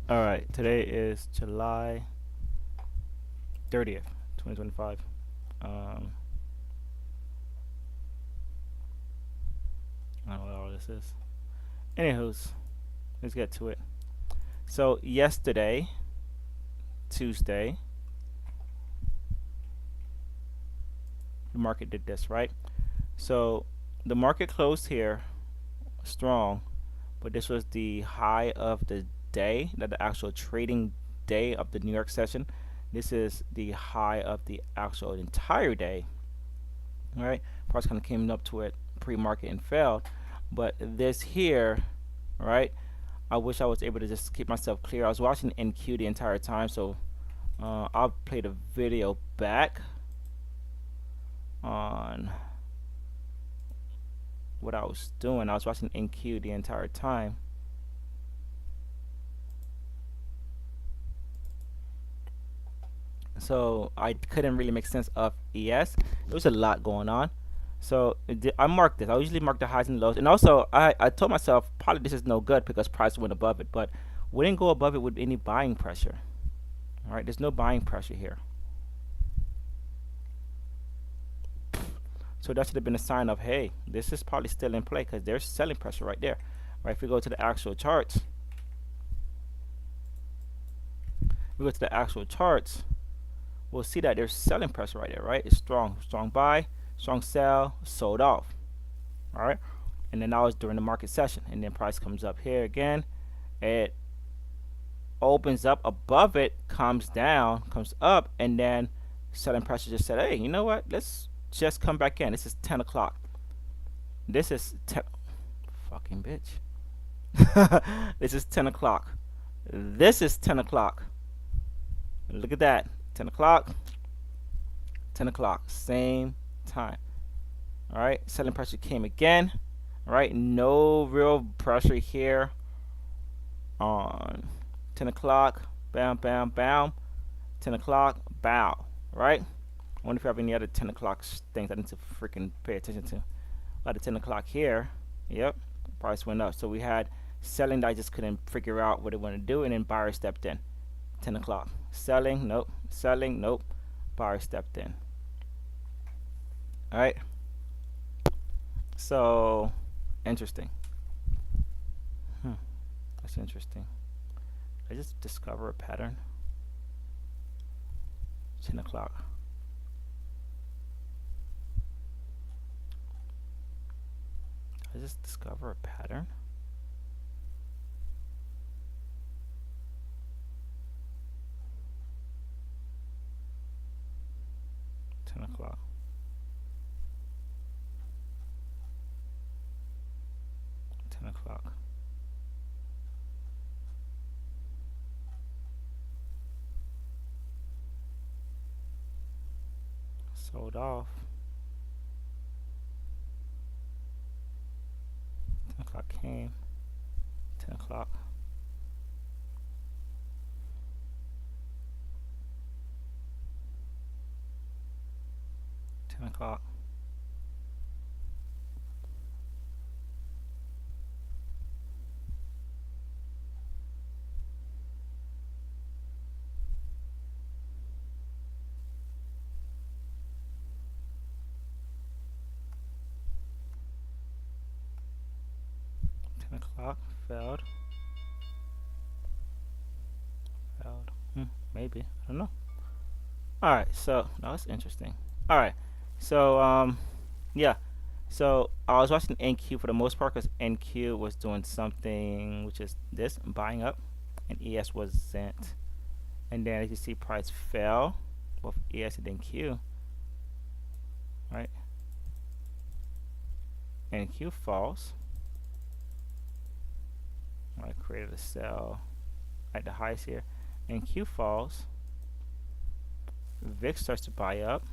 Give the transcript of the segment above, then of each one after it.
All right, today is July 30th, 2025. Um, I don't know what all this is. Anywho's, let's get to it. So yesterday, Tuesday, the market did this, right? So the market closed here strong, but this was the high of the day, not the actual trading day of the New York session. This is the high of the actual entire day, right? Price kind of came up to it pre-market and failed, but this here, right? I wish I was able to just keep myself clear. I was watching NQ the entire time, so I'll play the video back on what I was doing. I was watching NQ the entire time. So I couldn't really make sense of ES. There was a lot going on. So I marked this. I usually mark the highs and lows. And also, I told myself probably this is no good because price went above it. But we didn't go above it with any buying pressure. All right, there's no buying pressure here. So that should have been a sign of, hey, this is probably still in play because there's selling pressure right there. Right, if we go to the actual charts, we'll see that there's selling pressure right there, right? It's strong, strong buy, strong sell, sold off. All right, and then that was during the market session, and then price comes up here again. It opens up above it, comes down, comes up, and then selling pressure just said, hey, you know what? Let's just come back in. This is 10 o'clock. This is 10. Fucking bitch. This is 10 o'clock. This is 10 o'clock. Look at that. 10 o'clock. 10 o'clock. Same time. All right. Selling pressure came again. All right. No real pressure here on 10 o'clock. Bam, bam, bam. 10 o'clock. Bow. Right. I wonder if you have any other 10 o'clock things I need to freaking pay attention to. A lot of 10 o'clock here. Yep. Price went up. So we had selling that I just couldn't figure out what it wanted to do, and then buyer stepped in. 10 o'clock. Selling, nope. Selling, nope. Buyer stepped in. All right. So interesting. That's interesting. I just discover a pattern. 10 o'clock. I just discover a pattern. O'clock. 10 o'clock. Sold off. 10 o'clock came. 10 o'clock. 10 o'clock. 10 o'clock. Failed. Failed. Maybe. I don't know. Alright, so now that's interesting. Alright. So yeah. So I was watching NQ for the most part because NQ was doing something which is this, buying up, and ES wasn't. And then as you see price fell, both ES and NQ. Right? NQ falls. I created a sell at the highs here. NQ falls. VIX starts to buy up.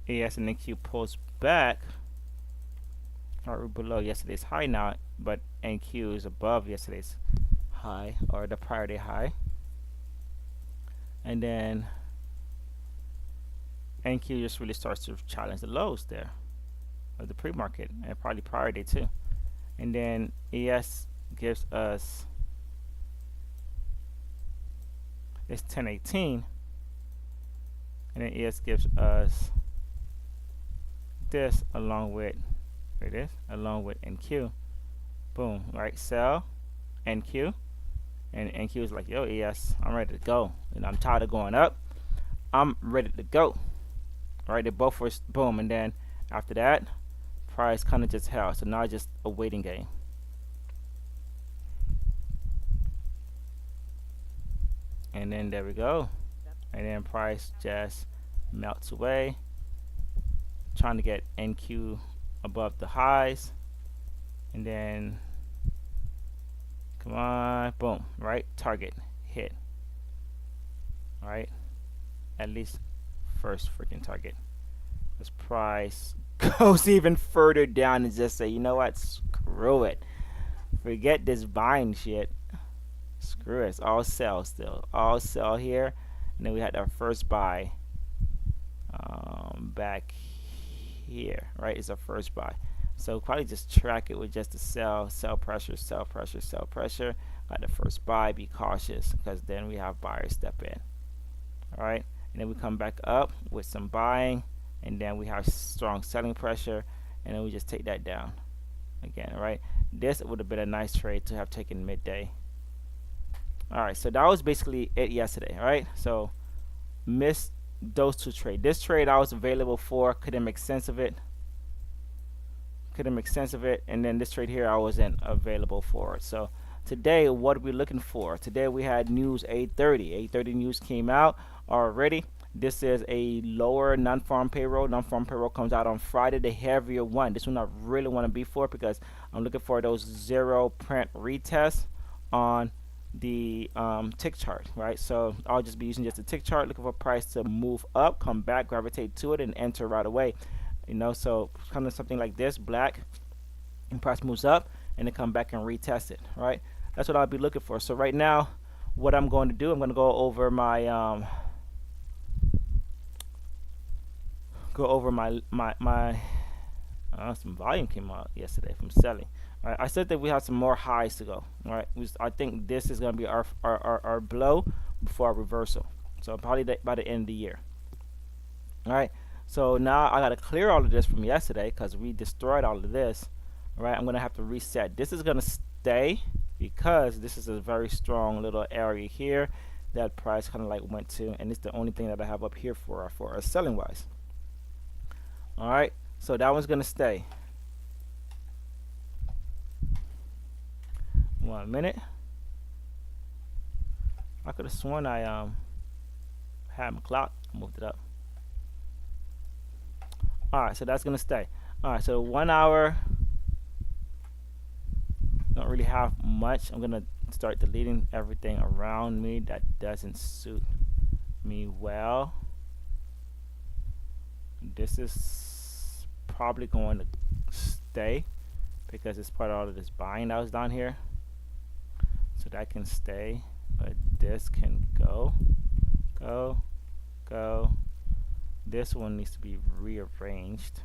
ES and NQ pulls back, or below yesterday's high now, but NQ is above yesterday's high, or the prior day high. And then NQ just really starts to challenge the lows there of the pre-market, and probably prior day too. And then ES gives us It's 1018, and then ES gives us this along with, there it is, along with NQ. Boom, right? Sell NQ, and NQ is like, yo, ES, I'm ready to go. And I'm tired of going up. I'm ready to go. All right, they both were boom, and then after that, price kind of just held. So now it's just a waiting game. And then there we go. And then price just melts away, trying to get NQ above the highs, and then come on, boom, right? Target hit. All right, at least first freaking target. This price goes even further down and just say, you know what? Screw it. Forget this buying shit. Screw it. It's all sell still. All sell here. And then we had our first buy back here, right? It's our first buy. So probably just track it with just the sell pressure, sell pressure, sell pressure. At the first buy, be cautious because then we have buyers step in. All right, and then we come back up with some buying, and then we have strong selling pressure, and then we just take that down again. All right, this would have been a nice trade to have taken midday. All right, so that was basically it yesterday. All right, so missed those two trades. This trade I was available for, couldn't make sense of it. And then this trade here I wasn't available for it. So today, what are we looking for? Today we had news 8:30. 8:30 news came out already. This is a lower non-farm payroll. Non-farm payroll comes out on Friday, the heavier one. This one I really want to be for because I'm looking for those zero print retests on the tick chart, right? So I'll just be using just the tick chart, looking for price to move up, come back, gravitate to it, and enter right away. You know, so kind of something like this, black, and price moves up, and then come back and retest it, right? That's what I'll be looking for. So right now, what I'm going to do, I'm going to go over my some volume came out yesterday from selling. All right, I said that we have some more highs to go. All right, I think this is going to be our blow before our reversal. So probably by the end of the year. All right, so now I got to clear all of this from yesterday because we destroyed all of this. All right, I'm going to have to reset. This is going to stay because this is a very strong little area here that price kind of like went to, and it's the only thing that I have up here for us selling wise. All right, so that one's going to stay. 1 minute. I could have sworn I had my clock. I moved it up. All right, so that's gonna stay. All right, so 1 hour. Don't really have much. I'm gonna start deleting everything around me that doesn't suit me well. This is probably going to stay because it's part of all of this buying that was down here. So that can stay, but this can go. This one needs to be rearranged.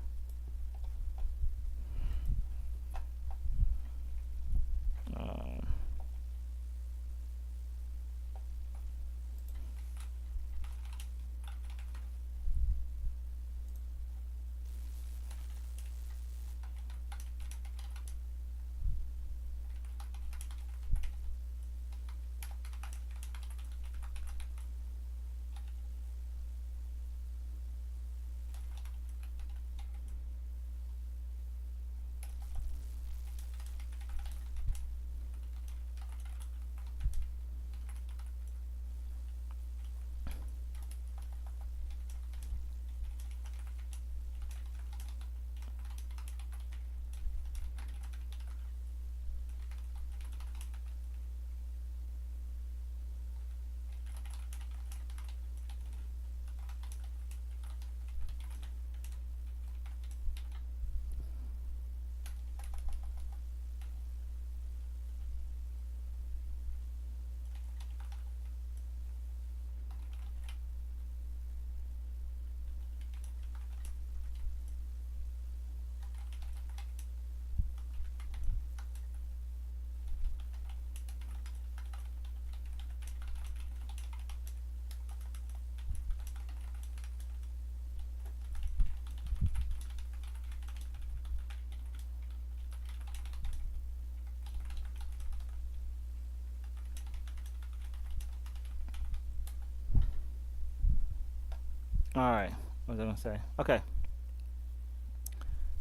All right, what was I gonna say? Okay,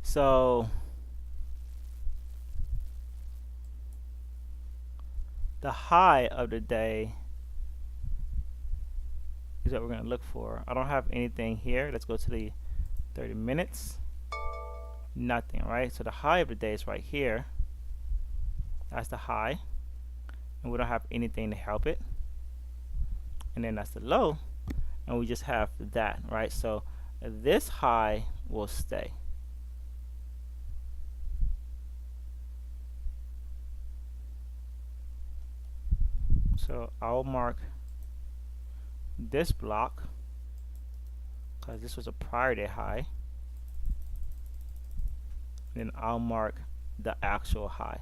so the high of the day is what we're gonna look for. I don't have anything here. Let's go to the 30 minutes. Nothing, right? So the high of the day is right here. That's the high, and we don't have anything to help it. And then that's the low, and we just have that, right? So this high will stay. So I'll mark this block because this was a prior day high. Then I'll mark the actual high.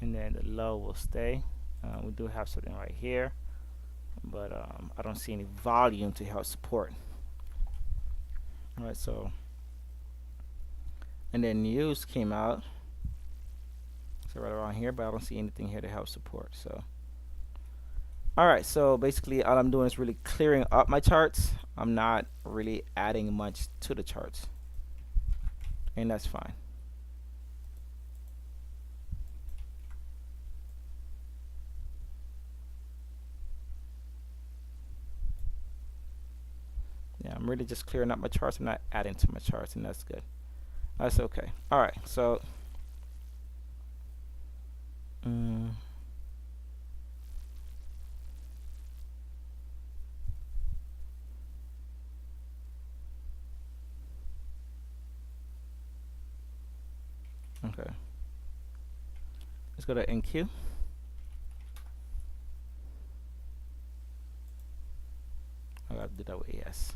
And then the low will stay. We do have something right here, but I don't see any volume to help support. All right, so and then news came out, so right around here, but I don't see anything here to help support. So all right, so basically all I'm doing is really clearing up my charts. I'm not really adding much to the charts, and that's fine. Yeah, I'm really just clearing up my charts. I'm not adding to my charts, and that's good. That's okay. All right, so mm, okay, let's go to NQ. I gotta do that with AS.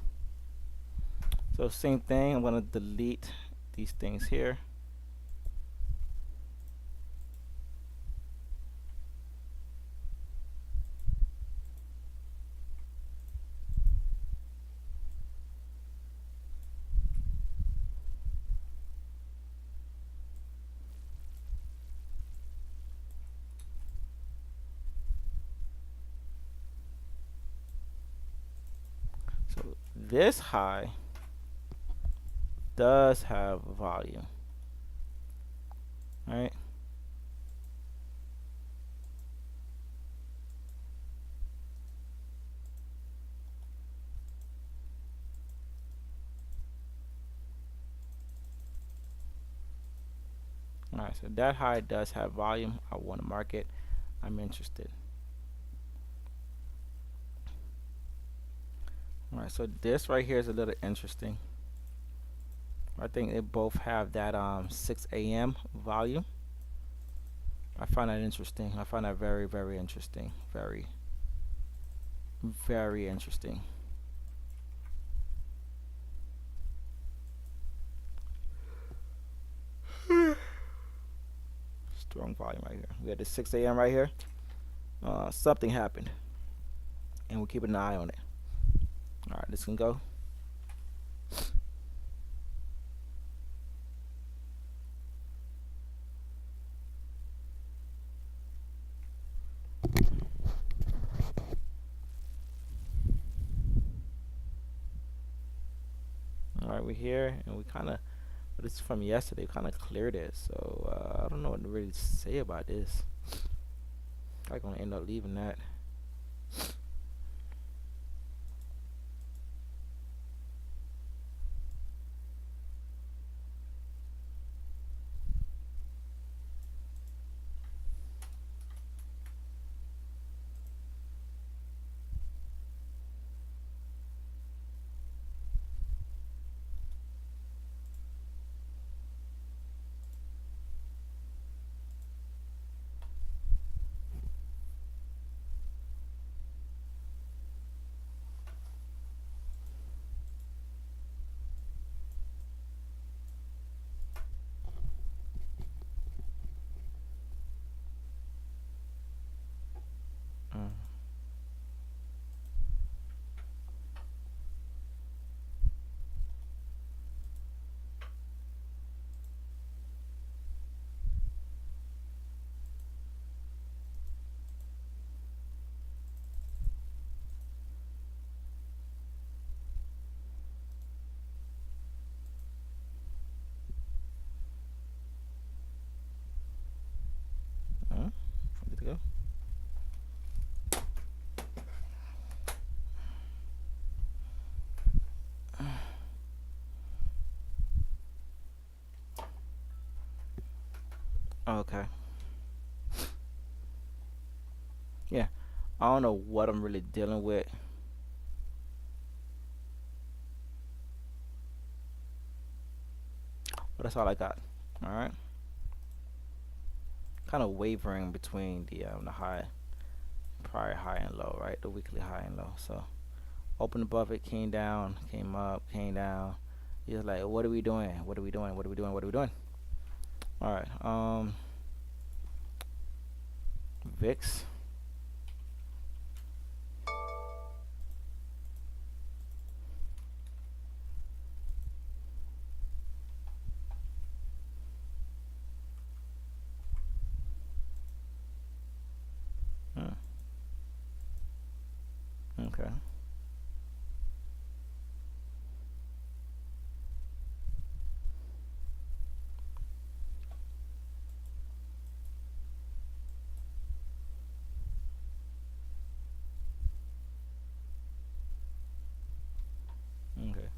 So same thing. I'm gonna delete these things here. So this high does have volume, right? All right, so that high does have volume. I want to mark it. I'm interested. All right, so this right here is a little interesting. I think they both have that 6 a.m. volume. I find that interesting. I find that very, very interesting. Very, very interesting. Strong volume right here. We got the 6 a.m. right here. Something happened, and we're keeping an eye on it. All right, this can go. All right, we're here, and we kind of, but it's from yesterday. Kind of cleared it, so I don't know what to really say about this. I'm gonna end up leaving that. Okay. Yeah. I don't know what I'm really dealing with, but that's all I got. All right. Kind of wavering between the high, prior high and low, right? The weekly high and low. So opened above it, came down, came up, came down. You're like, what are we doing? What are we doing? What are we doing? What are we doing? All right. VIX. Hmm. Okay. Okay.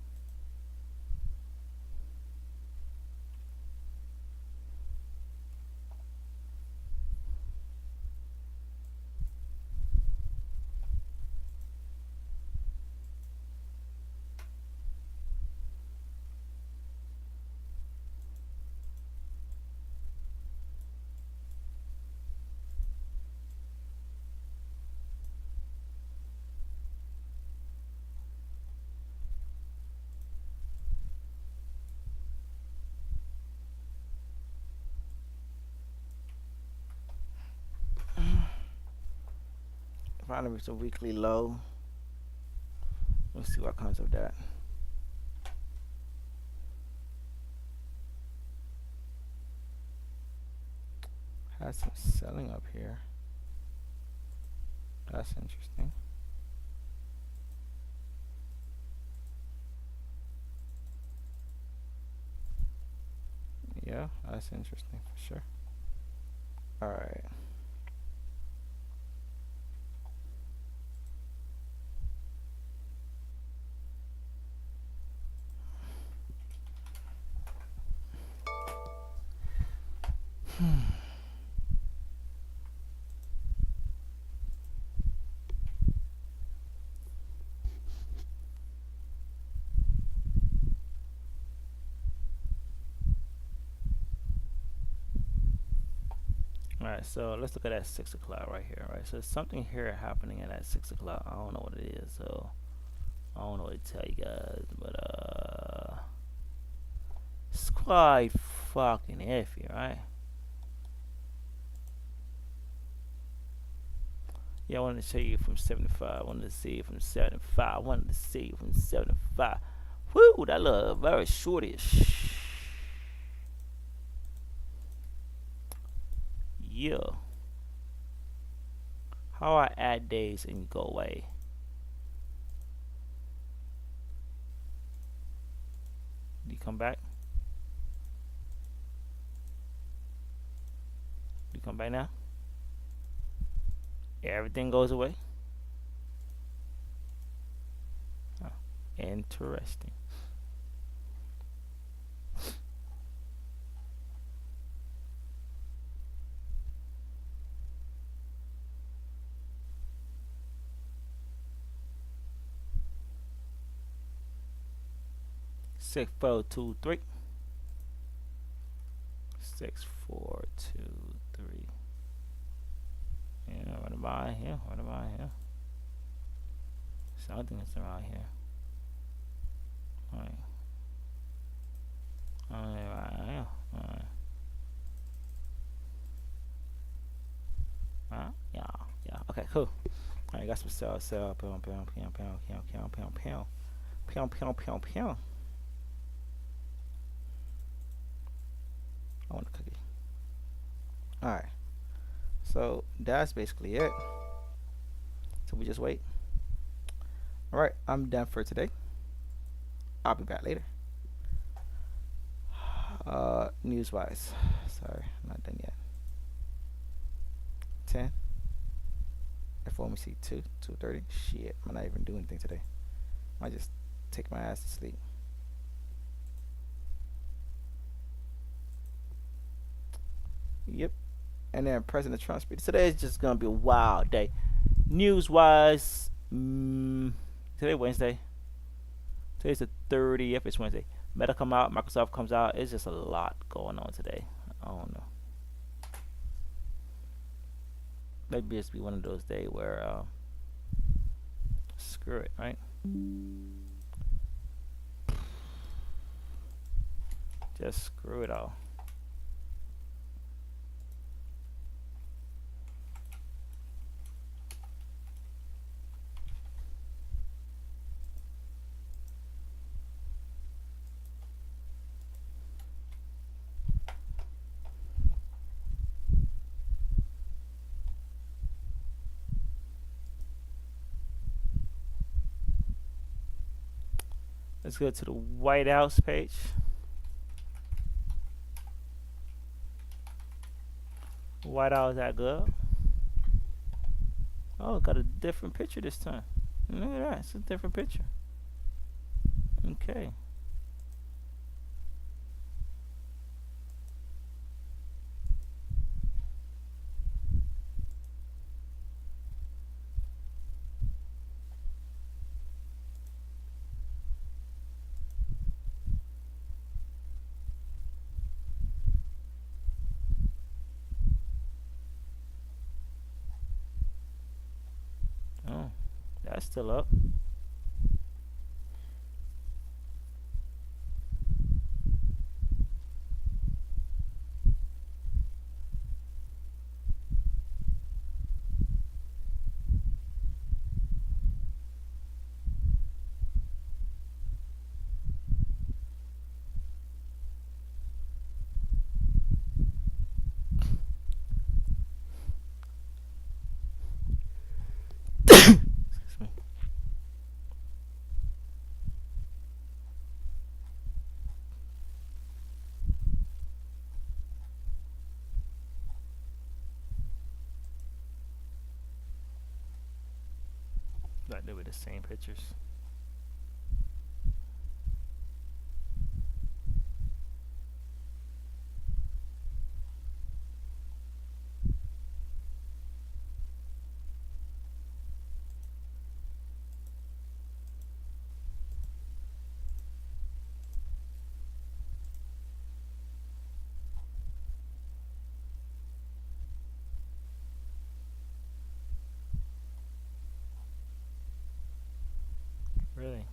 Finally reached a weekly low. Let's see what comes of that. Has some selling up here. That's interesting. Yeah, that's interesting for sure. All right. All right. So let's look at that 6 o'clock right here. Right. So there's something here happening at that 6 o'clock. I don't know what it is. So I don't know what to tell you guys, but it's quite fucking iffy, right? Yeah, I wanted to show you from 75. I wanted to see it from 75. I wanted to see it from 75. Whoo, that look very shortish. Yeah. How I add days and go away. Do you come back? Do you come back now? Everything goes away. Oh, interesting. 6, 4, 2, 3. 6, 4, 2, 3. Yeah, what about here? What about here? Something is around here. Alright. Alright, yeah. Alright. Alright. Yeah. Yeah. Okay, cool. Alright, got some sell. Pound, pound, pound, pound, pound, pound, pound, pound. Pound, pound, pound, pound. I want a cookie. Alright. So that's basically it. So we just wait. Alright, I'm done for today. I'll be back later. News wise. Sorry, I'm not done yet. 10. FOMC 2, 2:30. Shit, I'm not even doing anything today. I just take my ass to sleep. Yep. And then President Trump speech. Today is just gonna be a wild day. News wise, today Wednesday. Today's the 30th. It's Wednesday. Meta come out. Microsoft comes out. It's just a lot going on today. I don't know. Maybe it's be one of those days where screw it, right? Just screw it all. Let's go to the White House page. White House that good. Oh, got a different picture this time. Look at that. It's a different picture. Okay. Oh, that's still up. Excuse me. Like they were the same pictures. Really?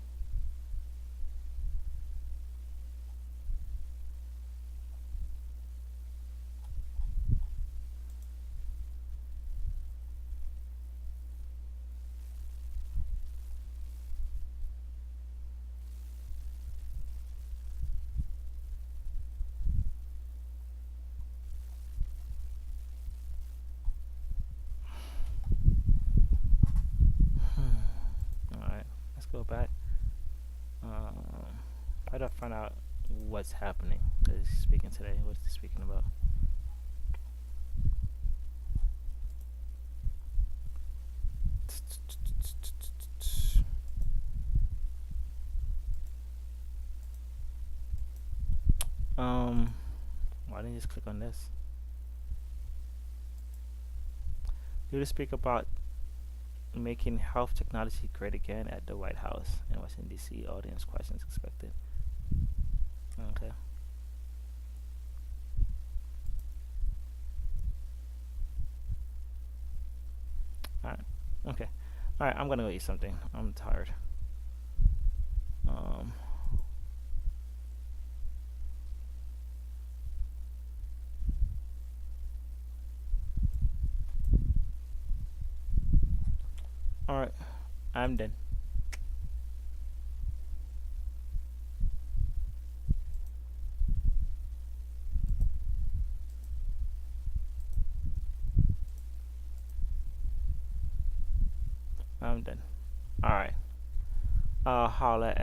Alright, let's go back. How do I find out what's happening? That he's speaking today. What's he speaking about? Why didn't you just click on this? Do they speak about making health technology great again at the White House in Washington D.C. Audience questions expected. Okay. All right. Okay. All right. I'm gonna go eat something. I'm tired. Um. All right. I'm done. I'm done. All right. I'll holla at